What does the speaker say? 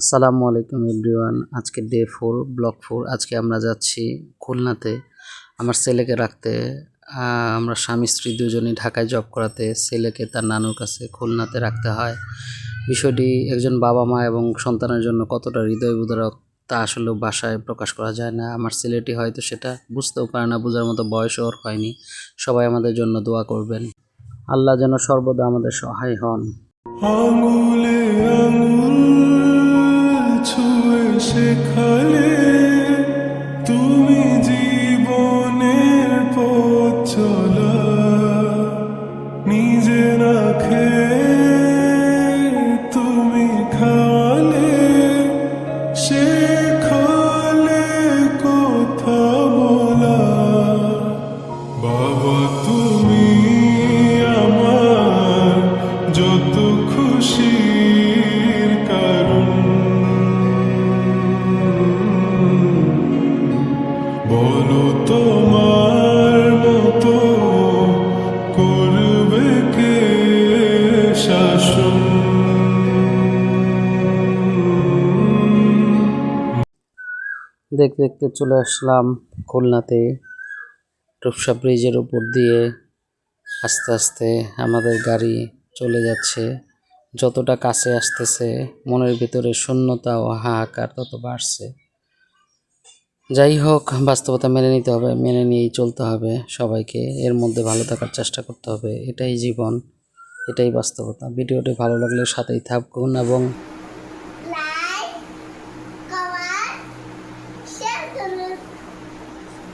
আসসালামু আলাইকুম এভরিওয়ান। আজকে ডে 4 ব্লক 4। আজকে আমরা যাচ্ছি খুলনাতে আমার ছেলেকে রাখতে। আমরা স্বামী স্ত্রী দুজনই ঢাকায় জব করাতে ছেলেকে তার নানুর কাছে খুলনাতে রাখতে হয়। বিষয়টি একজন বাবা মা এবং সন্তানের জন্য কতটা হৃদয় বিদারক তা আসলে ভাষায় প্রকাশ করা যায় না। আমার ছেলেটি হয়তো সেটা বুঝতেও পারে না, বোঝার মতো বয়সও ওর হয়নি। সবাই আমাদের জন্য দোয়া করবেন। আল্লাহ যেন সর্বদা আমাদের সহায় হন। আঙুলে আঙুল ছুঁয়ে শেখালে তুমি জীবনের পথ চলা, নিজে না খেয়ে তুমি খাওয়ালে, শেখালে কথা বলা। বাবা তুমি আমার যত খুশির কারণ, বলো তোমার মতো করবে কে শাসন। দেখতে দেখতে চলে আসলাম খুলনাতে। রূপসা ব্রিজের উপর দিয়ে আস্তে আস্তে আমাদের গাড়ি চলে যাচ্ছে। যতটা কাছে আসতেছে মনের ভিতরে শূন্যতা ও হাহাকার তত বাড়ছে। যাই হোক, বাস্তবতা মেনে নিতে হবে, মেনে নিয়েই চলতে হবে সবাইকে। এর মধ্যে ভালো থাকার চেষ্টা করতে হবে, এটাই জীবন, এটাই বাস্তবতা। ভিডিওটি ভালো লাগলে সাথেই থাকুন এবং